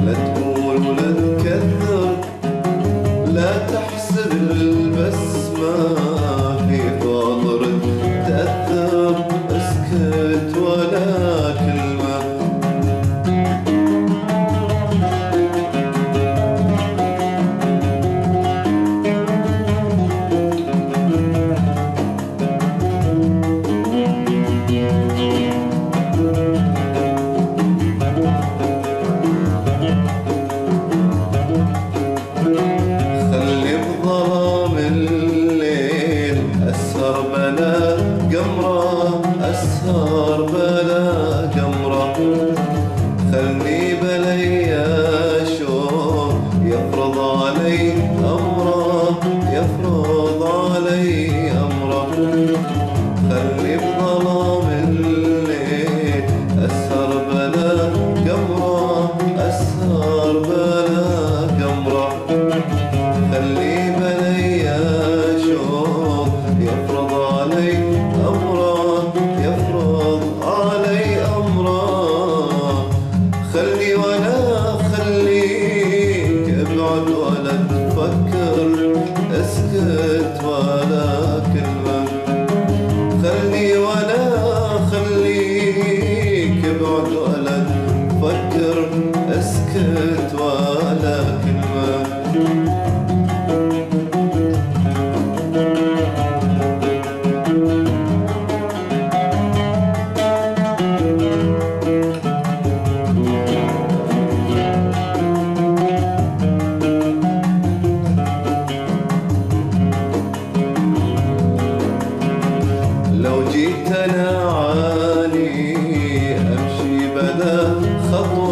لا تقول ولا تكذب، لا تحسب البسمة في خاطرك تأثر، اسكت ولا كلمة. خلي بظلام الليل أسهر بلا قمرة، أسهر بلا قمرة. خلني بلي شوق يفرض علي أمره، يفرض علي أمره. خلي بظلام الليل أسهر بلا قمرة، أسهر بلا قمرة. خلي بلي شوق يفرض علي أمره، يفرض علي أمره. خلي ولا خليك ابعد ولا تفكر، اسكت ولا كلمة. خلي ولا خليك ابعد ولا تفكر، اسكت ولا كلمة. لو جيت أنا عاني أمشي بلا خطوة،